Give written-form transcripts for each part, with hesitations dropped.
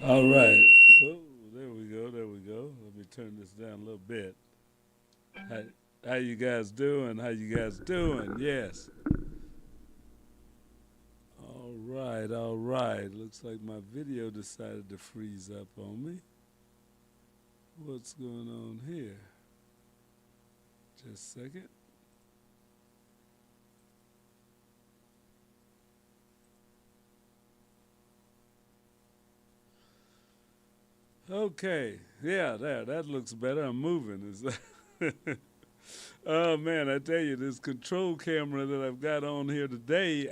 All right. Oh, there we go. There we go. Let me turn this down a little bit. How, how you guys doing? How you guys doing? Yes. All right. All right. Looks like my video decided to freeze up on me. What's going on here? Just a second. Okay. Yeah, there. That looks better. I'm moving. Oh man, I tell you, this control camera that I've got on here today,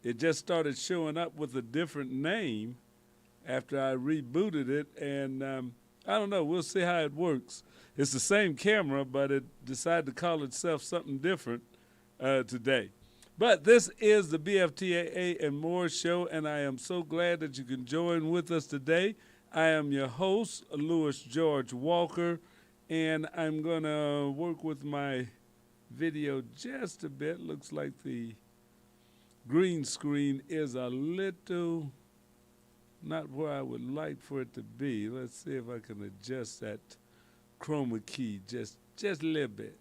it just started showing up with a different name after I rebooted it, and I don't know. We'll see how it works. It's the same camera, but it decided to call itself something different today. But this is the BFTAA and More show, and I am so glad that you can join with us today. I am your host, Louis George Walker, and I'm going to work with my video just a bit. Looks like the green screen is a little not where I would like for it to be. Let's see if I can adjust that chroma key just a little bit.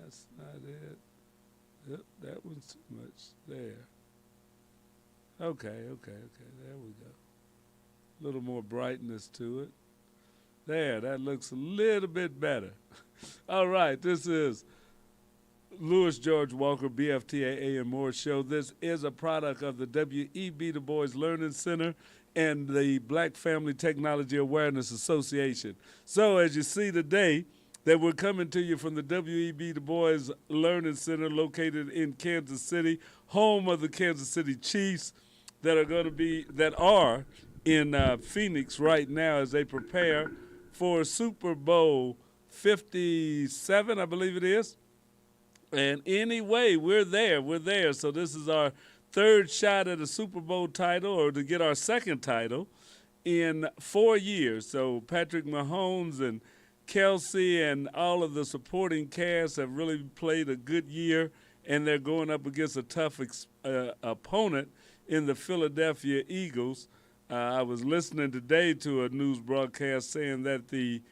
That's not it. Yep, that one's too much. There. Okay. There we go. A little more brightness to it. There, that looks a little bit better. All right, this is Louis George Walker, BFTAA and More show. This is a product of the W.E.B. Du Bois Learning Center and the Black Family Technology Awareness Association. So as you see today, that we're coming to you from the W.E.B. Du Bois Learning Center located in Kansas City, home of the Kansas City Chiefs that are in Phoenix right now as they prepare for Super Bowl 57, I believe it is. And anyway, we're there. So this is our third shot at a Super Bowl title, or to get our second title in 4 years. So Patrick Mahomes and Kelsey and all of the supporting cast have really played a good year, and they're going up against a tough opponent in the Philadelphia Eagles. I was listening today to a news broadcast saying that the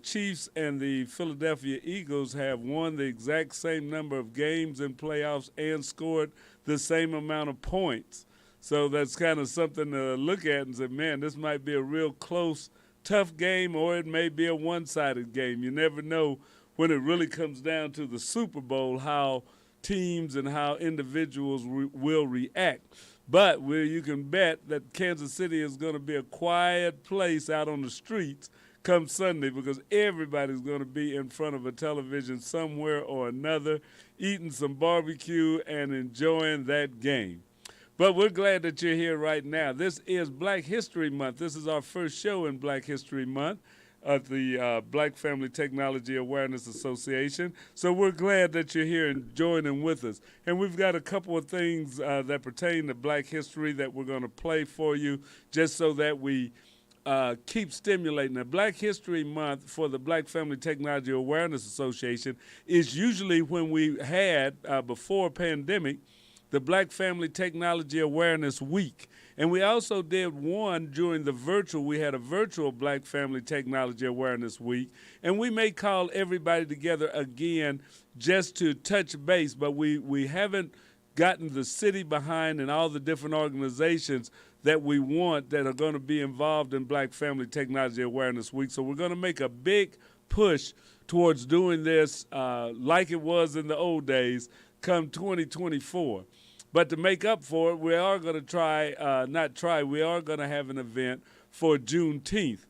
Chiefs and the Philadelphia Eagles have won the exact same number of games in playoffs and scored the same amount of points. So that's kind of something to look at and say, man, this might be a real close, tough game, or it may be a one-sided game. You never know when it really comes down to the Super Bowl how teams and how individuals will react. But where you can bet that Kansas City is going to be a quiet place out on the streets come Sunday, because everybody's going to be in front of a television somewhere or another, eating some barbecue and enjoying that game. But we're glad that you're here right now. This is Black History Month. This is our first show in Black History Month at the Black Family Technology Awareness Association. So we're glad that you're here and joining with us. And we've got a couple of things that pertain to Black history that we're going to play for you, just so that we keep stimulating. The Black History Month for the Black Family Technology Awareness Association is usually when we had, before pandemic, the Black Family Technology Awareness Week. And we also did one during the virtual. We had a virtual Black Family Technology Awareness Week. And we may call everybody together again just to touch base, but we haven't gotten the city behind and all the different organizations that we want that are going to be involved in Black Family Technology Awareness Week. So we're going to make a big push towards doing this like it was in the old days come 2024. But to make up for it, we are going to we are going to have an event for Juneteenth,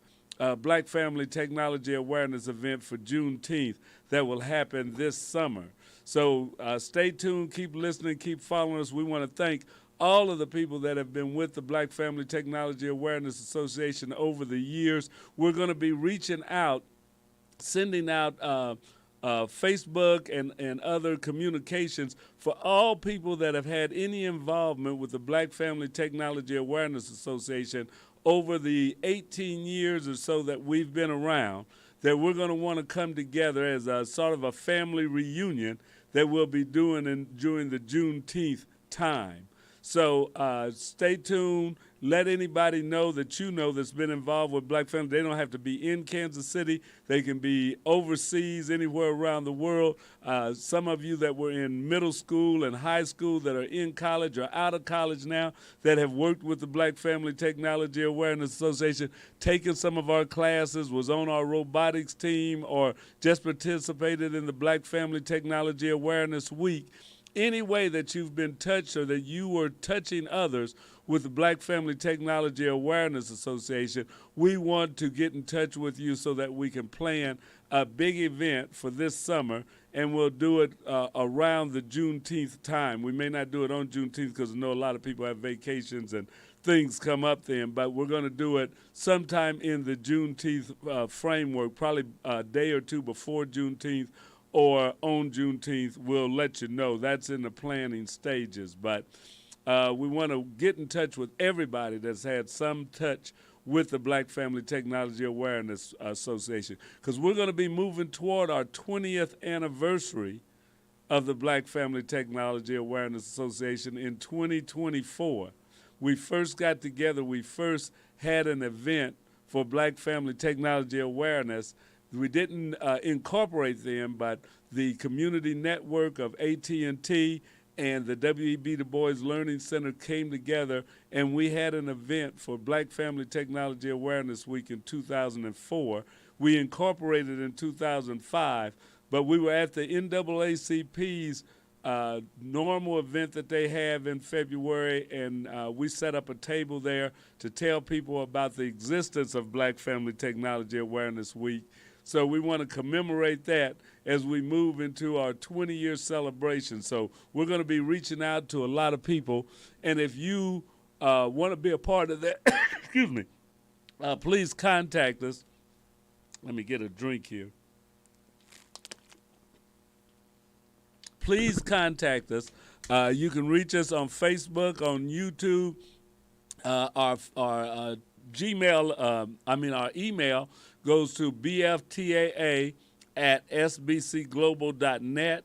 Black Family Technology Awareness event for Juneteenth that will happen this summer. So stay tuned, keep listening, keep following us. We want to thank all of the people that have been with the Black Family Technology Awareness Association over the years. We're going to be reaching out, sending out Facebook and other communications for all people that have had any involvement with the Black Family Technology Awareness Association over the 18 years or so that we've been around, that we're going to want to come together as a sort of a family reunion that we'll be doing during the Juneteenth time. So stay tuned. Let anybody know that you know that's been involved with Black Family. They don't have to be in Kansas City. They can be overseas, anywhere around the world. Some of you that were in middle school and high school that are in college or out of college now that have worked with the Black Family Technology Awareness Association, taken some of our classes, was on our robotics team, or just participated in the Black Family Technology Awareness Week. Any way that you've been touched or that you were touching others with the Black Family Technology Awareness Association, we want to get in touch with you so that we can plan a big event for this summer, and we'll do it around the Juneteenth time. We may not do it on Juneteenth because I know a lot of people have vacations and things come up then, but we're going to do it sometime in the Juneteenth framework, probably a day or two before Juneteenth or on Juneteenth. We'll let you know. That's in the planning stages, but we want to get in touch with everybody that's had some touch with the Black Family Technology Awareness Association, because we're going to be moving toward our 20th anniversary of the Black Family Technology Awareness Association in 2024. We first got together, we first had an event for Black Family Technology Awareness. We didn't incorporate them, but the community network of AT&T and the W.E.B. Du Bois Learning Center came together, and we had an event for Black Family Technology Awareness Week in 2004. We incorporated in 2005, but we were at the NAACP's normal event that they have in February, and we set up a table there to tell people about the existence of Black Family Technology Awareness Week. So we want to commemorate that as we move into our 20-year celebration. So we're going to be reaching out to a lot of people. And if you want to be a part of that, excuse me, please contact us. Let me get a drink here. Please contact us. You can reach us on Facebook, on YouTube, our Gmail, our email goes to bftaa@sbcglobal.net.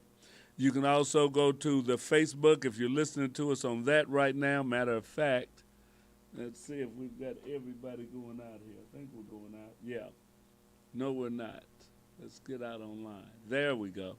You can also go to the Facebook if you're listening to us on that right now. Matter of fact, let's see if we've got everybody going out here. I think we're going out. Yeah. No, we're not. Let's get out online. There we go.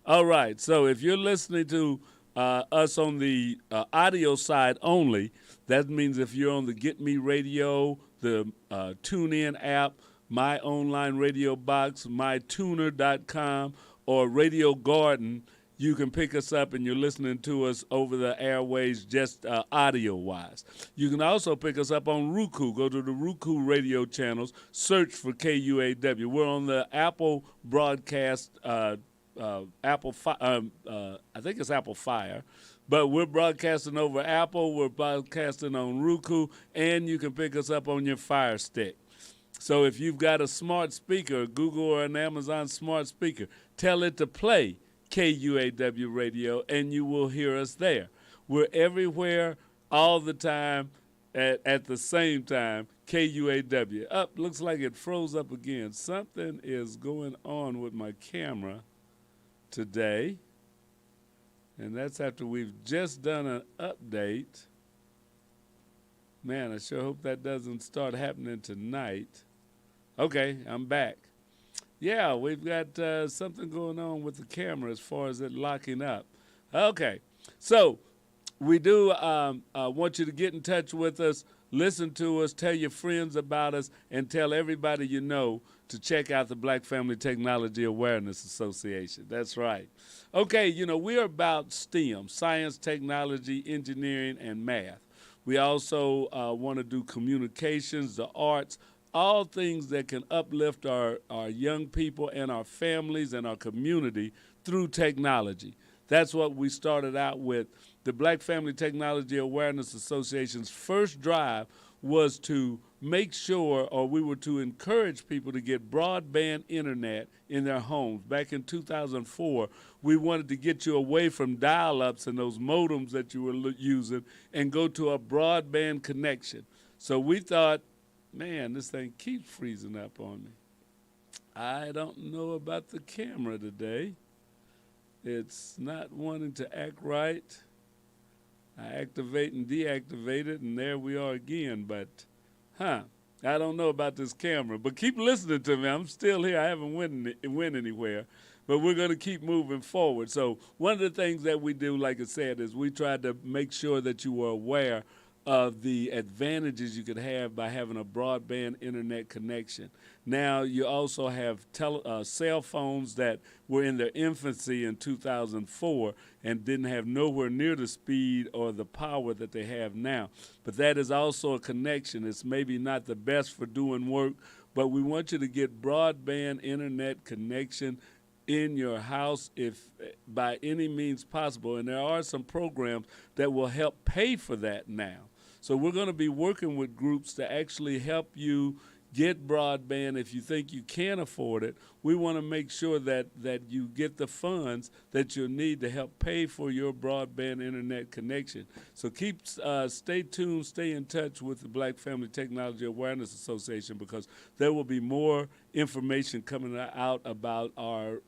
All right. So if you're listening to us on the audio side only, that means if you're on the Get Me Radio, the TuneIn app, My Online Radio Box, mytuner.com, or Radio Garden, you can pick us up and you're listening to us over the airways just audio-wise. You can also pick us up on Roku. Go to the Roku radio channels, search for KUAW. We're on the Apple broadcast, I think it's Apple Fire. But we're broadcasting over Apple, we're broadcasting on Roku, and you can pick us up on your Fire Stick. So if you've got a smart speaker, Google or an Amazon smart speaker, tell it to play KUAW Radio, and you will hear us there. We're everywhere, all the time, at the same time, KUAW. Up, looks like it froze up again. Something is going on with my camera today. And that's after we've just done an update. Man, I sure hope that doesn't start happening tonight. Okay, I'm back. Yeah, we've got something going on with the camera as far as it locking up. Okay, so we do want you to get in touch with us, listen to us, tell your friends about us, and tell everybody you know to check out the Black Family Technology Awareness Association. That's right. Okay, you know, we're about STEM, science, technology, engineering, and math. We also want to do communications, the arts, all things that can uplift our young people and our families and our community through technology. That's what we started out with. The Black Family Technology Awareness Association's first drive was to make sure, or we were to encourage people to get broadband internet in their homes. Back in 2004, we wanted to get you away from dial-ups and those modems that you were using and go to a broadband connection. So we thought, man, this thing keeps freezing up on me. I don't know about the camera today. It's not wanting to act right. I activate and deactivate it, and there we are again. But, I don't know about this camera. But keep listening to me. I'm still here. I haven't went anywhere. But we're going to keep moving forward. So one of the things that we do, like I said, is we try to make sure that you are aware of the advantages you could have by having a broadband internet connection. Now, you also have cell phones that were in their infancy in 2004 and didn't have nowhere near the speed or the power that they have now. But that is also a connection. It's maybe not the best for doing work, but we want you to get broadband internet connection in your house if by any means possible. And there are some programs that will help pay for that now. So we're going to be working with groups to actually help you get broadband if you think you can't afford it. We want to make sure that you get the funds that you'll need to help pay for your broadband internet connection. So stay tuned, stay in touch with the Black Family Technology Awareness Association, because there will be more information coming out about our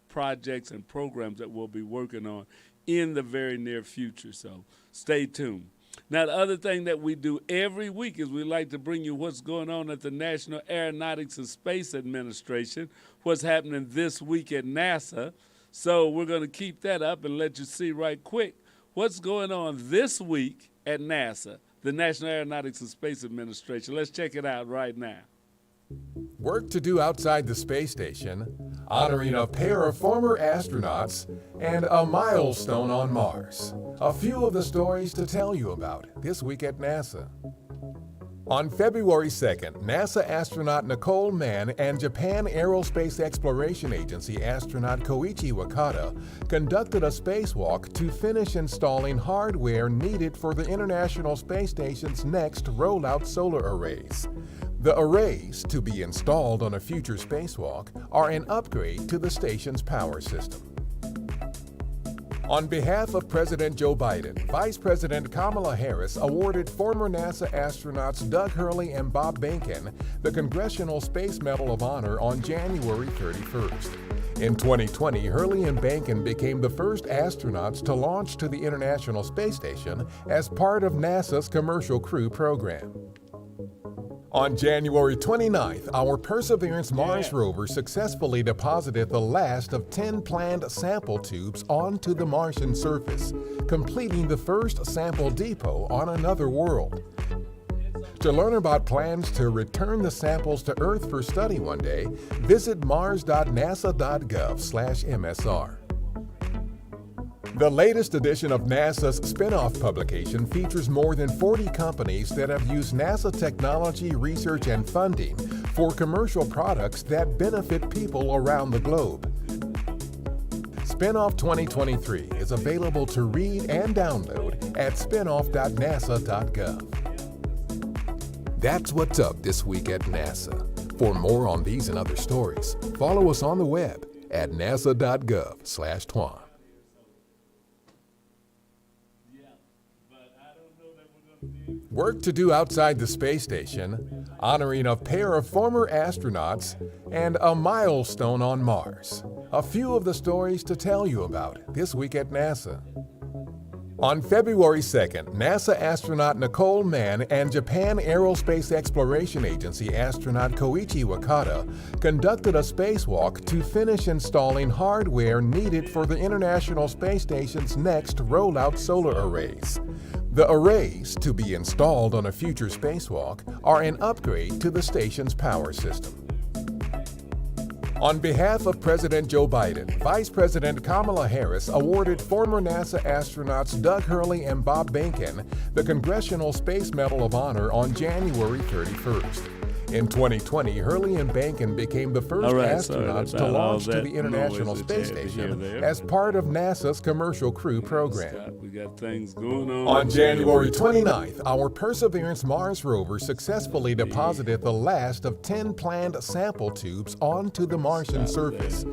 projects and programs that we'll be working on in the very near future. So stay tuned. Now, the other thing that we do every week is we like to bring you what's going on at the National Aeronautics and Space Administration, what's happening this week at NASA. So we're going to keep that up and let you see right quick what's going on this week at NASA, the National Aeronautics and Space Administration. Let's check it out right now. Work to do outside the space station, honoring a pair of former astronauts, and a milestone on Mars. A few of the stories to tell you about this week at NASA. On February 2nd, NASA astronaut Nicole Mann and Japan Aerospace Exploration Agency astronaut Koichi Wakata conducted a spacewalk to finish installing hardware needed for the International Space Station's next rollout solar arrays. The arrays, to be installed on a future spacewalk, are an upgrade to the station's power system. On behalf of President Joe Biden, Vice President Kamala Harris awarded former NASA astronauts Doug Hurley and Bob Behnken the Congressional Space Medal of Honor on January 31st. In 2020, Hurley and Behnken became the first astronauts to launch to the International Space Station as part of NASA's Commercial Crew program. On January 29th, our Perseverance Mars rover successfully deposited the last of 10 planned sample tubes onto the Martian surface, completing the first sample depot on another world. To learn about plans to return the samples to Earth for study one day, visit mars.nasa.gov/MSR. The latest edition of NASA's spin-off publication features more than 40 companies that have used NASA technology, research, and funding for commercial products that benefit people around the globe. Spin-off 2023 is available to read and download at spinoff.nasa.gov. That's what's up this week at NASA. For more on these and other stories, follow us on the web at nasa.gov/twan. Work to do outside the space station, honoring a pair of former astronauts, and a milestone on Mars. A few of the stories to tell you about this week at NASA. On February 2nd, NASA astronaut Nicole Mann and Japan Aerospace Exploration Agency astronaut Koichi Wakata conducted a spacewalk to finish installing hardware needed for the International Space Station's next rollout solar arrays. The arrays, to be installed on a future spacewalk, are an upgrade to the station's power system. On behalf of President Joe Biden, Vice President Kamala Harris awarded former NASA astronauts Doug Hurley and Bob Behnken the Congressional Space Medal of Honor on January 31st. In 2020, Hurley and Behnken became the first astronauts to launch to the International Space Station as part of NASA's Commercial Crew program. We got things going on. On January 29th, our Perseverance Mars rover successfully deposited the last of 10 planned sample tubes onto the Martian surface.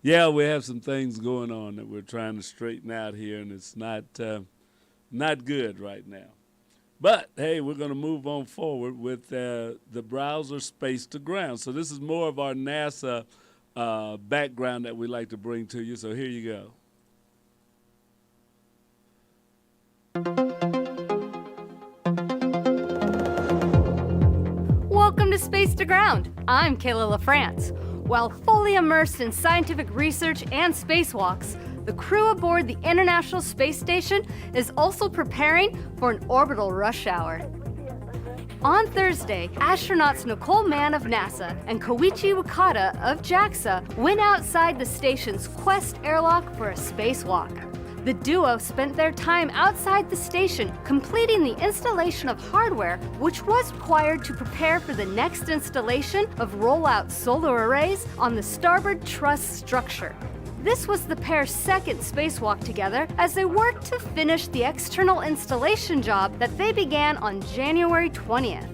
Yeah, we have some things going on that we're trying to straighten out here, and it's not good right now. But, hey, we're going to move on forward with the browser Space to Ground. So this is more of our NASA background that we like to bring to you. So here you go. Space to Ground. I'm Kayla LaFrance. While fully immersed in scientific research and spacewalks, the crew aboard the International Space Station is also preparing for an orbital rush hour. On Thursday, astronauts Nicole Mann of NASA and Koichi Wakata of JAXA went outside the station's Quest airlock for a spacewalk. The duo spent their time outside the station completing the installation of hardware which was required to prepare for the next installation of rollout solar arrays on the starboard truss structure. This was the pair's second spacewalk together as they worked to finish the external installation job that they began on January 20th.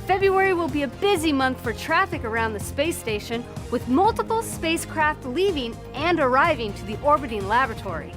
February will be a busy month for traffic around the space station, with multiple spacecraft leaving and arriving to the orbiting laboratory.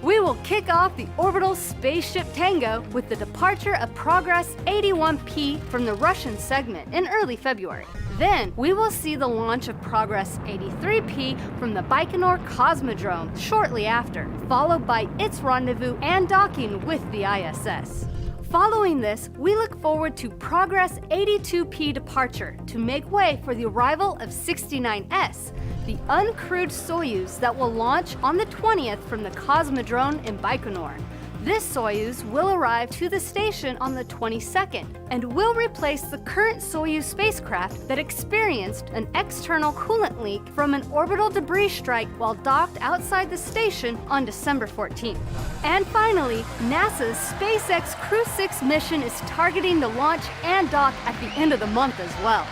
We will kick off the orbital spaceship Tango with the departure of Progress 81P from the Russian segment in early February. Then, we will see the launch of Progress 83P from the Baikonur Cosmodrome shortly after, followed by its rendezvous and docking with the ISS. Following this, we look forward to Progress 82P departure to make way for the arrival of 69S, the uncrewed Soyuz that will launch on the 20th from the Cosmodrome in Baikonur. This Soyuz will arrive to the station on the 22nd and will replace the current Soyuz spacecraft that experienced an external coolant leak from an orbital debris strike while docked outside the station on December 14th. And finally, NASA's SpaceX Crew 6 mission is targeting to launch and dock at the end of the month as well.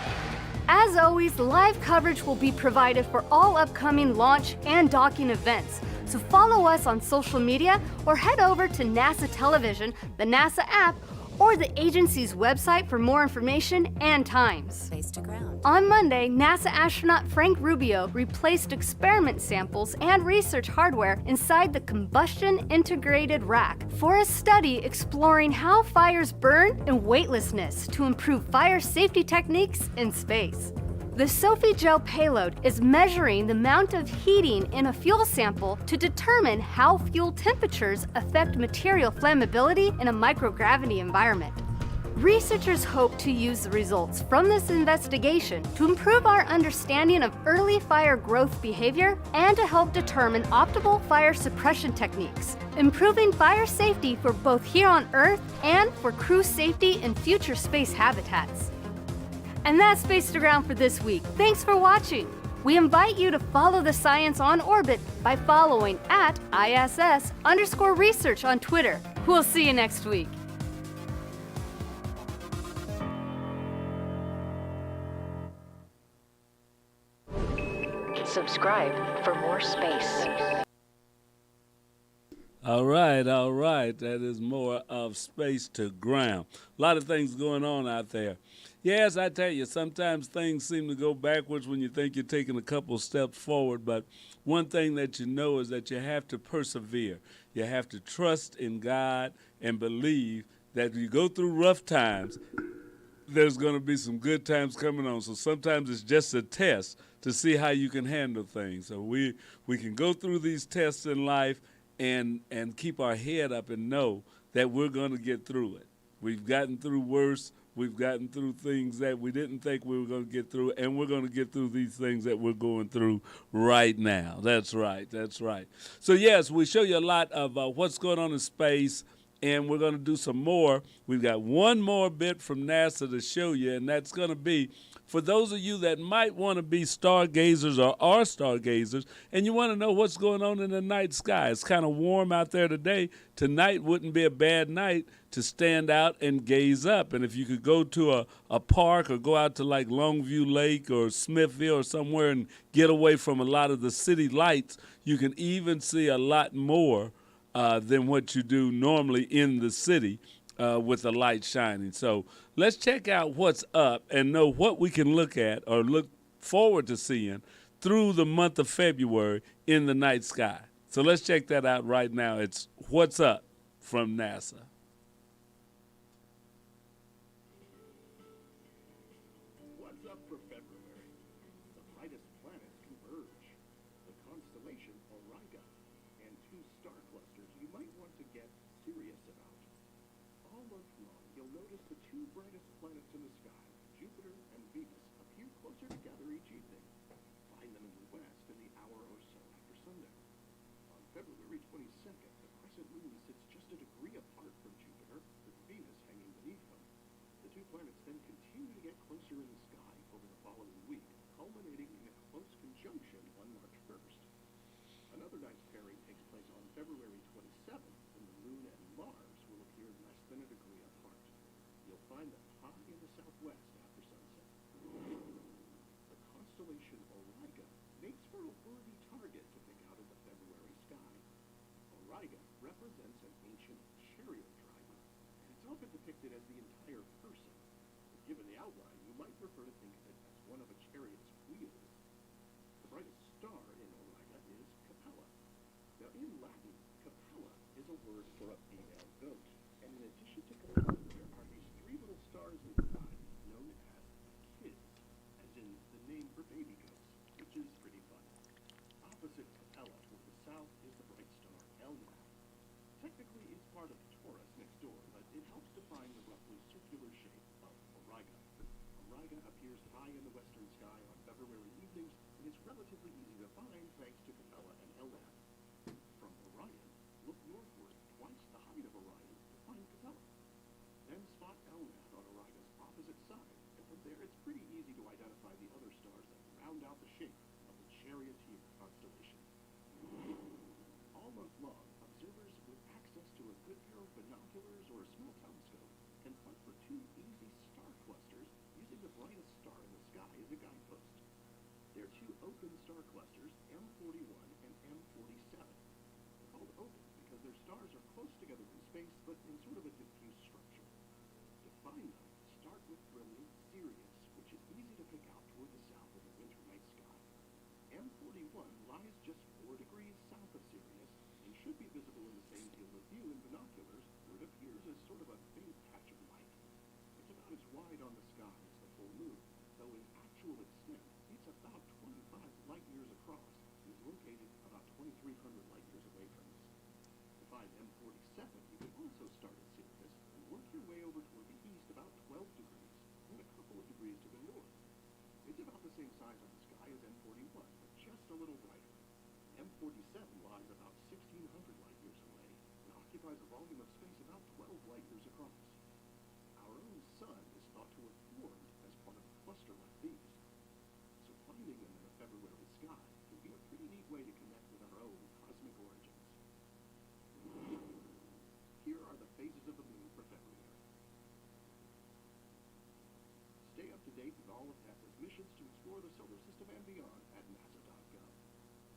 As always, live coverage will be provided for all upcoming launch and docking events. So follow us on social media or head over to NASA Television, the NASA app, or the agency's website for more information and times. Space to Ground. On Monday, NASA astronaut Frank Rubio replaced experiment samples and research hardware inside the combustion integrated rack for a study exploring how fires burn and weightlessness to improve fire safety techniques in space. The SOFI gel payload is measuring the amount of heating in a fuel sample to determine how fuel temperatures affect material flammability in a microgravity environment. Researchers hope to use the results from this investigation to improve our understanding of early fire growth behavior and to help determine optimal fire suppression techniques, improving fire safety for both here on Earth and for crew safety in future space habitats. And that's Space to Ground for this week. Thanks for watching. We invite you to follow the science on orbit by following at ISS_research on Twitter. We'll see you next week. Subscribe for more space. All right. That is more of Space to Ground. A lot of things going on out there. Yes, I tell you, sometimes things seem to go backwards when you think you're taking a couple steps forward. But one thing that you know is that you have to persevere. You have to trust in God and believe that you go through rough times, there's going to be some good times coming on. So sometimes it's just a test to see how you can handle things. So we can go through these tests in life and keep our head up and know that we're going to get through it. We've gotten through worse. We've gotten through things that we didn't think we were going to get through, and we're going to get through these things that we're going through right now. That's right. So, yes, we show you a lot of what's going on in space, and we're going to do some more. We've got one more bit from NASA to show you, and that's going to be for those of you that might want to be stargazers or are stargazers, and you want to know what's going on in the night sky. It's kind of warm out there today. Tonight wouldn't be a bad night to stand out and gaze up. And if you could go to a park or go out to like Longview Lake or Smithville or somewhere and get away from a lot of the city lights, you can even see a lot more than what you do normally in the city with the light shining. So let's check out what's up and know what we can look at or look forward to seeing through the month of February in the night sky. So let's check that out right now. It's What's Up from NASA. What's up for February? The brightest planets converge. The constellation Orion and two star clusters you might want to get serious about. All month long, you'll notice the two brightest planets in the sky, Jupiter February 22nd, the crescent moon sits just a degree apart from Jupiter, with Venus hanging beneath them. The two planets then continue to get closer in the sky over the following week, culminating in a close conjunction on March 1st. Another nice pairing takes place on February 27th, when the moon and Mars will appear less than a degree apart. You'll find them high in the southwest after sunset. The constellation Auriga makes for a worthy target to pick out of the February sky. Auriga represents an ancient chariot driver, and it's often depicted as the entire person. But given the outline, you might prefer to think of it as one of a chariot's wheels. The brightest star in Auriga is Capella. Now, in Latin, Capella is a word for a female goat, and in addition to Capella, there are these three little stars in the sky known as kids, as in the name for baby goats, which is pretty fun. Opposite Capella, toward the south, is the bright star Elnath. Technically, it's part of Taurus next door, but it helps define the roughly circular shape of Auriga. Auriga appears high in the western sky on February evenings, and is relatively easy to find thanks to Capella and Elnath. From Orion, look northward twice the height of Orion to find Capella. Then spot Elnath on Auriga's opposite side, and from there it's pretty easy to identify the other stars that round out the shape of the Charioteer constellation. All month long, observers with access to a good pair of binoculars or a small telescope can hunt for two easy star clusters using the brightest star in the sky as a guidepost. They're two open star clusters, M41 and M47. They're called open because their stars are close together in space, but in sort of a diffuse structure. To find them, start with brilliant Sirius, which is easy to pick out toward the south of the winter night sky. M41 lies just 4 degrees south of Sirius and should be visible in the same field of view in binoculars, where it appears as sort of a faint patch of light. It's about as wide on the sky as the full moon, though in actual extent, it's about 25 light years across and is located about 2,300 light years away from us. To find M47, you can also start at Sirius and work your way over toward the east about 12 degrees, and a couple of degrees to the north. It's about the same size on the sky as M41, but just a little brighter. M47 lies about 1,600 light years away and occupies a volume of space about 12 light years across. Our own sun is thought to have formed as part of a cluster like these. So finding them in the February sky can be a pretty neat way to connect with our own cosmic origins. Here are the phases of the moon for February. Stay up to date with all of NASA's missions to explore the solar system and beyond at nasa.gov.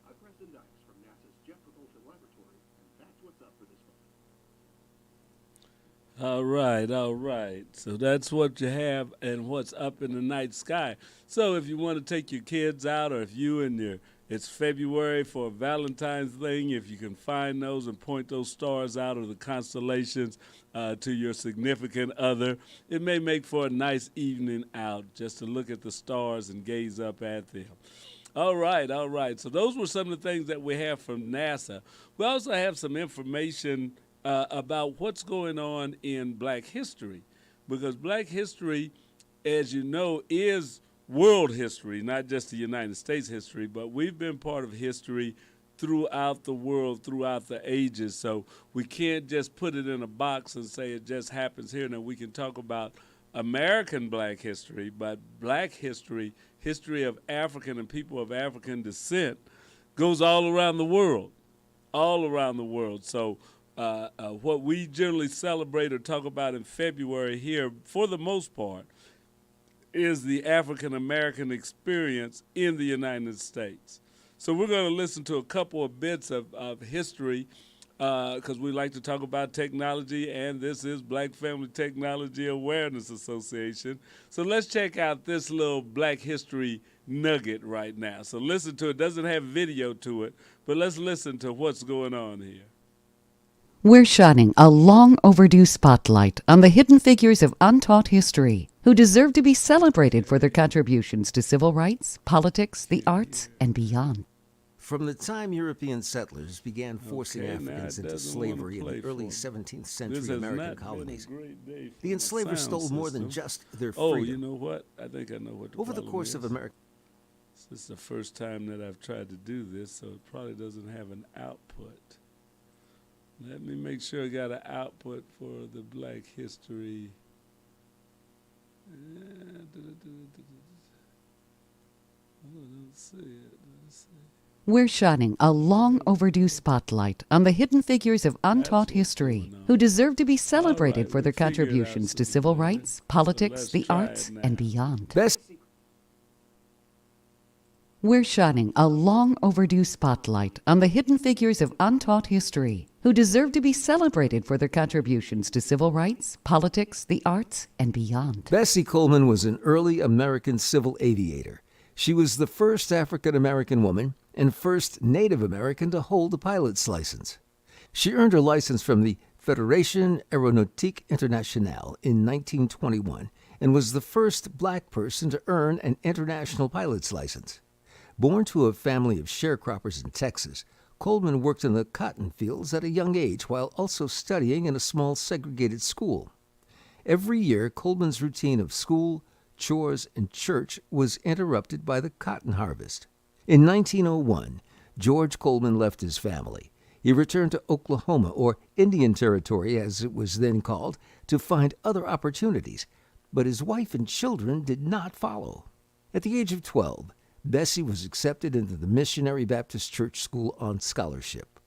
I'm Preston Dykes from NASA's Jet Propulsion Laboratory, and that's what's up for this month. All right, all right. So that's what you have and what's up in the night sky. So if you want to take your kids out, or if you and it's February for a Valentine's thing, if you can find those and point those stars out of the constellations to your significant other, it may make for a nice evening out just to look at the stars and gaze up at them. All right, all right. So those were some of the things that we have from NASA. We also have some information about what's going on in Black history, because Black history, as you know, is world history, not just the United States history, but we've been part of history throughout the world, throughout the ages. So we can't just put it in a box and say it just happens here. Now, we can talk about American Black history, but Black history, history of African and people of African descent, goes all around the world, all around the world. So what we generally celebrate or talk about in February here, for the most part, is the African American experience in the United States. So we're going to listen to a couple of bits of history because we like to talk about technology, and this is Black Family Technology Awareness Association. So let's check out this little Black history nugget right now. So listen to it. It doesn't have video to it, but let's listen to what's going on here. We're shining a long overdue spotlight on the hidden figures of untaught history who deserve to be celebrated for their contributions to civil rights, politics, the arts, and beyond. From the time European settlers began forcing Africans into slavery in the early 17th century American colonies, the enslavers stole more than just their freedom. Oh, you know what? I think I know what to Over the course of American... This is the first time that I've tried to do this, so it probably doesn't have an output. Let me make sure I got an output for the Black History. Oh, I don't see it. Let's see. We're shining a long overdue spotlight on the hidden figures of untaught history who deserve to be celebrated for their contributions to civil rights, politics, the arts, and beyond. We're shining a long overdue spotlight on the hidden figures of untaught history who deserve to be celebrated for their contributions to civil rights, politics, the arts, and beyond. Bessie Coleman was an early American civil aviator. She was the first African-American woman and first Native American to hold a pilot's license. She earned her license from the Fédération Aéronautique Internationale in 1921 and was the first black person to earn an international pilot's license. Born to a family of sharecroppers in Texas, Coleman worked in the cotton fields at a young age while also studying in a small segregated school. Every year, Coleman's routine of school, chores, and church was interrupted by the cotton harvest. In 1901, George Coleman left his family. He returned to Oklahoma, or Indian Territory as it was then called, to find other opportunities, but his wife and children did not follow. At the age of 12, Bessie was accepted into the Missionary Baptist Church School on scholarship.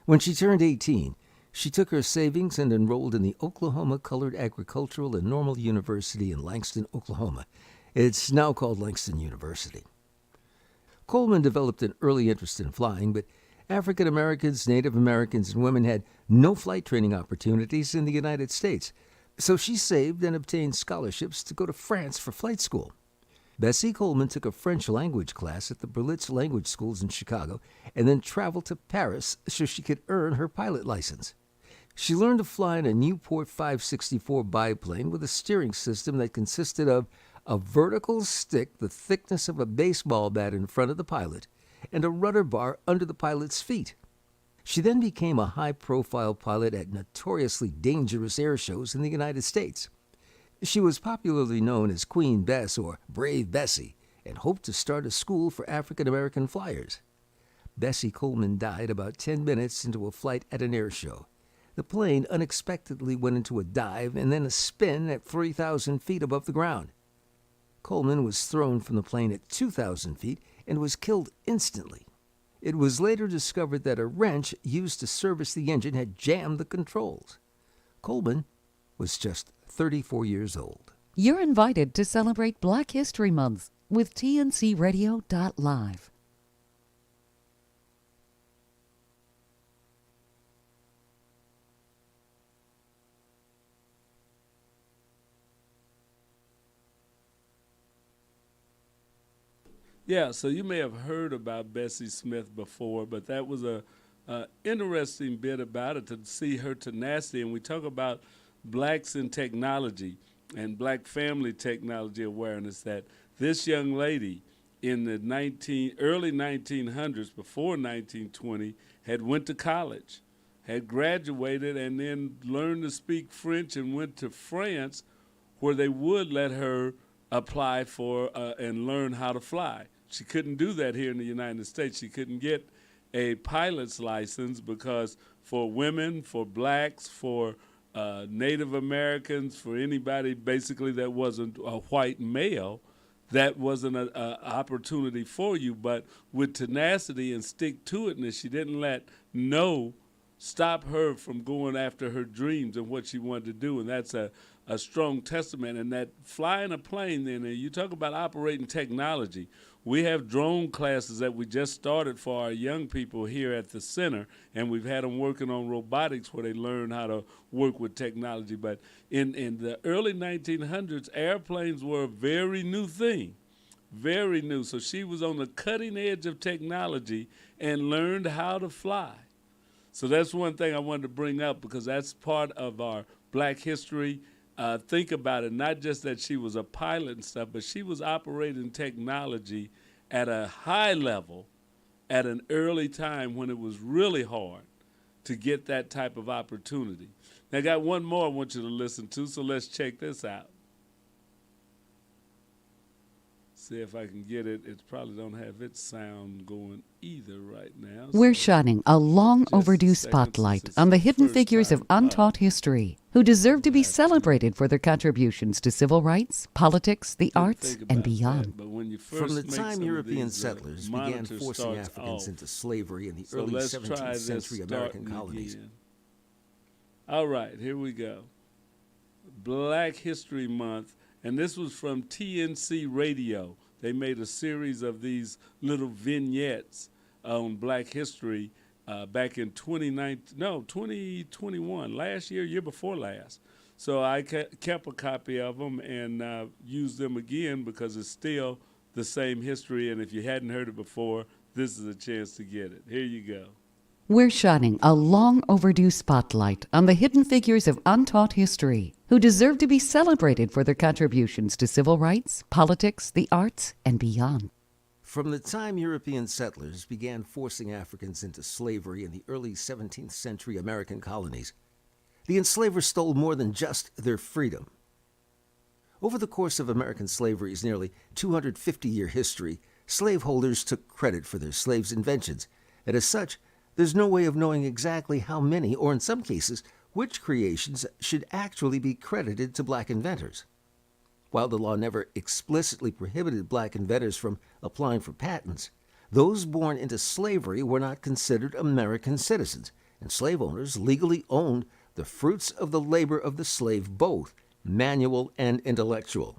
When she turned 18, she took her savings and enrolled in the Oklahoma Colored Agricultural and Normal University in Langston, Oklahoma. It's now called Langston University. Coleman developed an early interest in flying, but African Americans, Native Americans, and women had no flight training opportunities in the United States, so she saved and obtained scholarships to go to France for flight school. Bessie Coleman took a French language class at the Berlitz Language Schools in Chicago and then traveled to Paris so she could earn her pilot license. She learned to fly in a Newport 564 biplane with a steering system that consisted of a vertical stick the thickness of a baseball bat in front of the pilot and a rudder bar under the pilot's feet. She then became a high-profile pilot at notoriously dangerous air shows in the United States. She was popularly known as Queen Bess or Brave Bessie and hoped to start a school for African-American flyers. Bessie Coleman died about 10 minutes into a flight at an air show. The plane unexpectedly went into a dive and then a spin at 3,000 feet above the ground. Coleman was thrown from the plane at 2,000 feet and was killed instantly. It was later discovered that a wrench used to service the engine had jammed the controls. Coleman was just 34 years old. You're invited to celebrate Black History Month with TNCRadio.live. Yeah, so you may have heard about Bessie Smith before, but that was a interesting bit about it to see her tenacity. And we talk about blacks in technology and black family technology awareness, that this young lady in the early 1900s, before 1920, had went to college, had graduated, and then learned to speak French and went to France where they would let her apply for and learn how to fly. She couldn't do that here in the United States. She couldn't get a pilot's license because for women, for blacks, for Native Americans, for anybody basically that wasn't a white male, that wasn't an opportunity for you. But with tenacity and stick-to-itness, she didn't let no stop her from going after her dreams and what she wanted to do, and that's a strong testament. And that flying a plane, then, and you talk about operating technology. We have drone classes that we just started for our young people here at the center, and we've had them working on robotics where they learn how to work with technology. But in the early 1900s, airplanes were a very new thing, very new. So she was on the cutting edge of technology and learned how to fly. So that's one thing I wanted to bring up because that's part of our Black history. Think about it, not just that she was a pilot and stuff, but she was operating technology at a high level at an early time when it was really hard to get that type of opportunity. Now, I got one more I want you to listen to, so let's check this out. See if I can get it. It probably don't have its sound going either right now. We're so shining a long just a overdue second spotlight since it's on the the hidden first figures of time up. untaught history who deserve to be We'll have to celebrated for their contributions to civil rights, politics, the didn't arts, think and about beyond. that, but when you From first the make time some of European these, settlers began monitor forcing starts Africans off. into slavery in the So early let's try 17th this century American starting colonies, again. All right, here we go. Black History Month, and this was from TNC Radio. They made a series of these little vignettes on Black history back in 2021, last year before last. So I kept a copy of them and used them again because it's still the same history, and if you hadn't heard it before, this is a chance to get it. Here you go. We're shining a long overdue spotlight on the hidden figures of untaught history who deserve to be celebrated for their contributions to civil rights, politics, the arts, and beyond. From the time European settlers began forcing Africans into slavery in the early 17th century American colonies, the enslavers stole more than just their freedom. Over the course of American slavery's nearly 250-year history, slaveholders took credit for their slaves' inventions, and as such, there's no way of knowing exactly how many, or in some cases, which creations should actually be credited to black inventors. While the law never explicitly prohibited black inventors from applying for patents, those born into slavery were not considered American citizens, and slave owners legally owned the fruits of the labor of the slave, both manual and intellectual.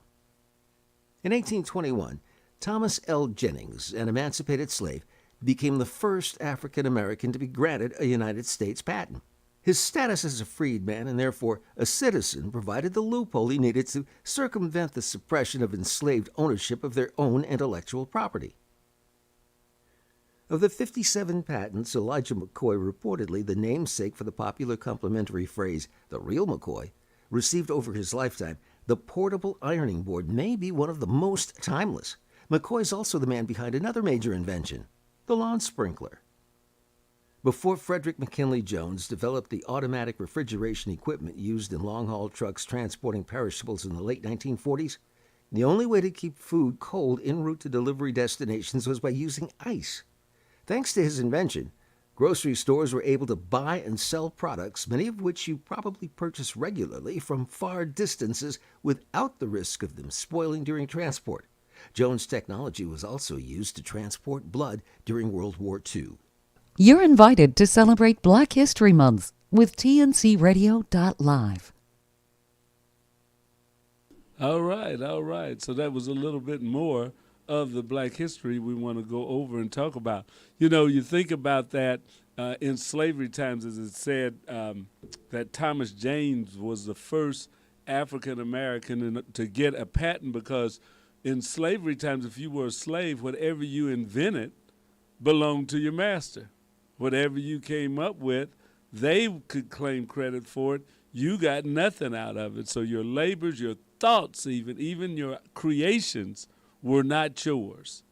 In 1821, Thomas L. Jennings, an emancipated slave, became the first African American to be granted a United States patent. His status as a freedman and therefore a citizen provided the loophole he needed to circumvent the suppression of enslaved ownership of their own intellectual property. Of the 57 patents, Elijah McCoy, reportedly the namesake for the popular complimentary phrase, the real McCoy, received over his lifetime, the portable ironing board may be one of the most timeless. McCoy's also the man behind another major invention, the lawn sprinkler. Before Frederick McKinley Jones developed the automatic refrigeration equipment used in long-haul trucks transporting perishables in the late 1940s, the only way to keep food cold en route to delivery destinations was by using ice. Thanks to his invention, grocery stores were able to buy and sell products, many of which you probably purchase regularly, from far distances without the risk of them spoiling during transport. Jones' technology was also used to transport blood during World War II. You're invited to celebrate Black History Month with TNCRadio.live. All right. So that was a little bit more of the Black history we want to go over and talk about. You know, you think about that in slavery times, as it said, that Thomas James was the first African American to get a patent, because in slavery times, if you were a slave, whatever you invented belonged to your master. Whatever you came up with, they could claim credit for it. You got nothing out of it. So your labors, your thoughts, even your creations were not yours.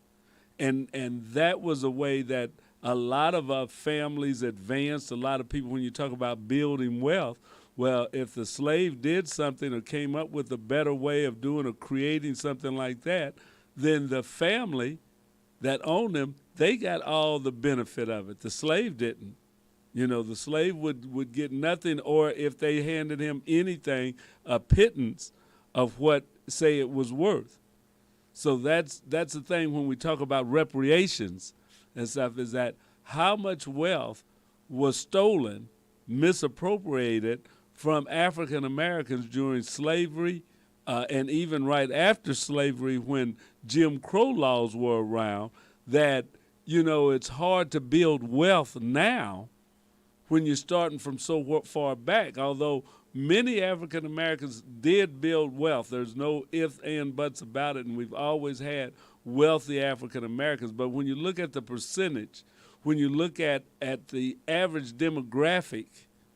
And that was a way that a lot of our families advanced. A lot of people, when you talk about building wealth, well, if the slave did something or came up with a better way of doing or creating something like that, then the family that owned them, they got all the benefit of it. The slave didn't. You know, the slave would get nothing, or if they handed him anything, a pittance of what, say, it was worth. So that's the thing when we talk about reparations and stuff, is that how much wealth was stolen, misappropriated from African Americans during slavery, and even right after slavery when Jim Crow laws were around, that, you know, it's hard to build wealth now when you're starting from so far back, although many African Americans did build wealth. There's no ifs and buts about it, and we've always had wealthy African Americans. But when you look at the percentage, when you look at the average demographic,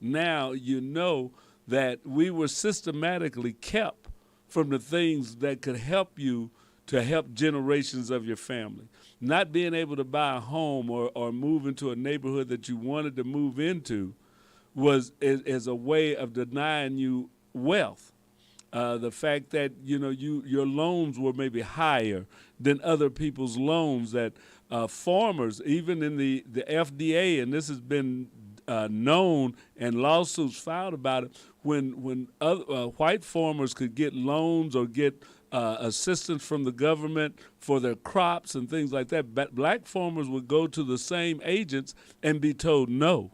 now you know that we were systematically kept from the things that could help you to help generations of your family. Not being able to buy a home or move into a neighborhood that you wanted to move into is a way of denying you wealth. The fact that your loans were maybe higher than other people's loans. That farmers, even in the FDA, and this has been known and lawsuits filed about it, when other, white farmers could get loans or get assistance from the government for their crops and things like that, black farmers would go to the same agents and be told no.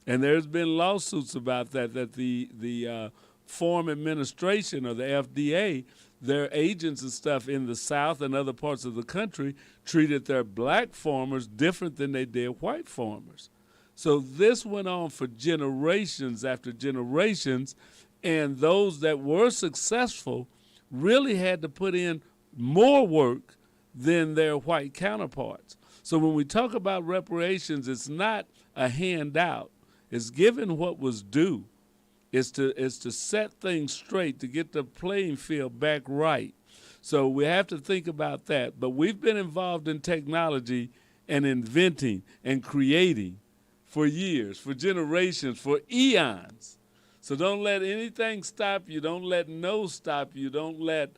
And there's been lawsuits about that the Farm Administration or the FDA, their agents and stuff in the South and other parts of the country treated their black farmers different than they did white farmers. So this went on for generations after generations, and those that were successful really had to put in more work than their white counterparts. So when we talk about reparations, it's not a handout. It's giving what was due. It's to set things straight, to get the playing field back right. So we have to think about that. But we've been involved in technology and inventing and creating for years, for generations, for eons. So don't let anything stop you. Don't let no stop you. Don't let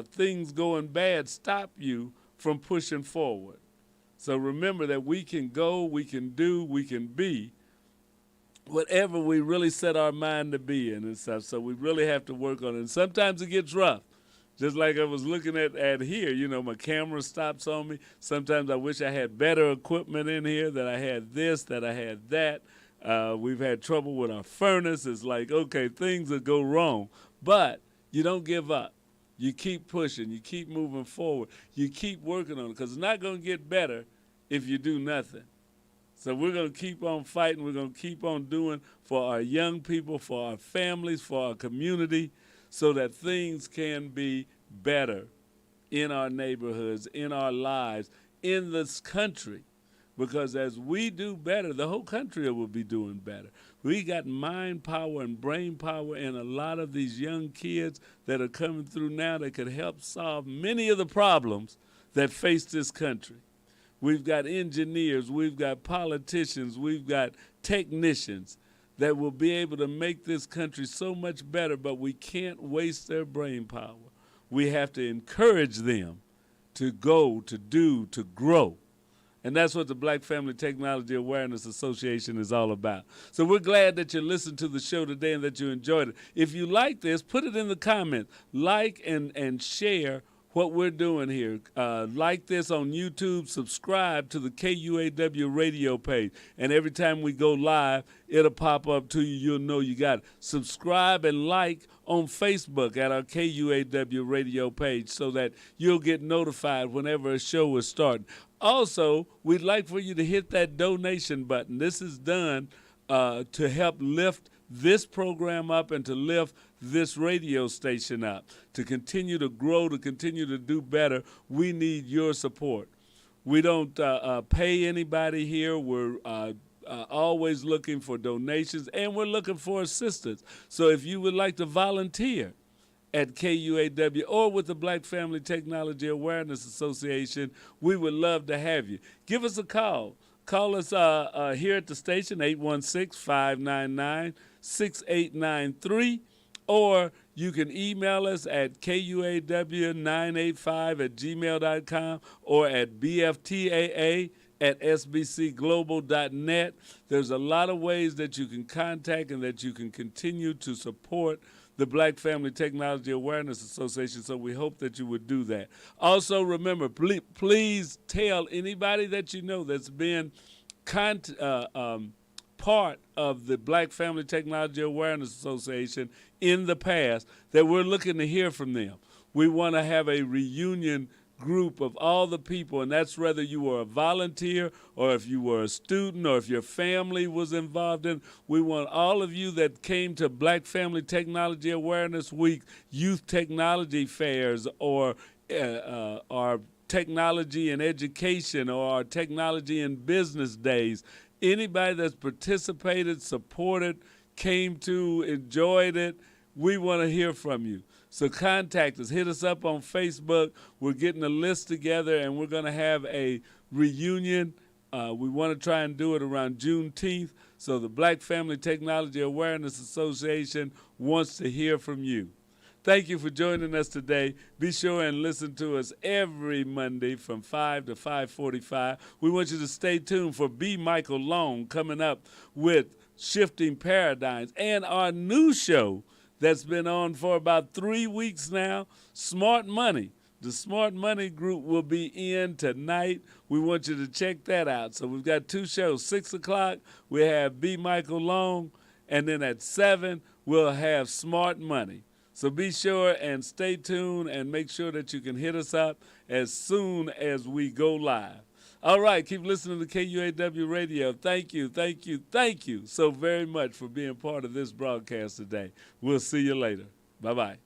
things going bad stop you from pushing forward. So remember that we can go, we can do, we can be whatever we really set our mind to be in and stuff. So we really have to work on it. And sometimes it gets rough. Just like I was looking at here, my camera stops on me. Sometimes I wish I had better equipment in here, that I had this, that I had that. We've had trouble with our furnace. It's like, okay, things that go wrong. But you don't give up. You keep pushing. You keep moving forward. You keep working on it, because it's not going to get better if you do nothing. So we're going to keep on fighting. We're going to keep on doing for our young people, for our families, for our community, so that things can be better in our neighborhoods, in our lives, in this country. Because as we do better, the whole country will be doing better. We got mind power and brain power in a lot of these young kids that are coming through now that could help solve many of the problems that face this country. We've got engineers, we've got politicians, we've got technicians that will be able to make this country so much better, but we can't waste their brain power. We have to encourage them to go, to do, to grow. And that's what the Black Family Technology Awareness Association is all about. So we're glad that you listened to the show today and that you enjoyed it. If you like this, put it in the comments. Like and share what we're doing here. Like this on YouTube, subscribe to the KUAW radio page. And every time we go live, it'll pop up to you. You'll know you got it. Subscribe and like on Facebook at our KUAW radio page so that you'll get notified whenever a show is starting. Also, we'd like for you to hit that donation button. This is done to help lift this program up and to lift this radio station up. To continue to grow, to continue to do better, we need your support. We don't pay anybody here. We're always looking for donations, and we're looking for assistance. So if you would like to volunteer at KUAW or with the Black Family Technology Awareness Association, we would love to have you. Give us a call. Call us here at the station, 816-599-6893, or you can email us at kuaw985@gmail.com or at bftaa@sbcglobal.net. There's a lot of ways that you can contact and that you can continue to support the Black Family Technology Awareness Association, so we hope that you would do that. Also, remember, please tell anybody that you know that's been part of the Black Family Technology Awareness Association in the past that we're looking to hear from them. We want to have a reunion group of all the people, and that's whether you were a volunteer or if you were a student or if your family was involved in. We want all of you that came to Black Family Technology Awareness Week, youth technology fairs, or our technology and education, or our technology and business days. Anybody that's participated, supported, came to, enjoyed it, we want to hear from you. So contact us. Hit us up on Facebook. We're getting a list together, and we're going to have a reunion. We want to try and do it around Juneteenth. So the Black Family Technology Awareness Association wants to hear from you. thank you for joining us today. Be sure and listen to us every Monday from 5 to 5:45. We want you to stay tuned for B. Michael Long coming up with Shifting Paradigms and our new show that's been on for about 3 weeks now, Smart Money. The Smart Money group will be in tonight. We want you to check that out. So we've got 2 shows. 6 o'clock, we have B. Michael Long, and then at 7, we'll have Smart Money. So be sure and stay tuned and make sure that you can hit us up as soon as we go live. All right, keep listening to KUAW Radio. Thank you, thank you, thank you so very much for being part of this broadcast today. We'll see you later. Bye-bye.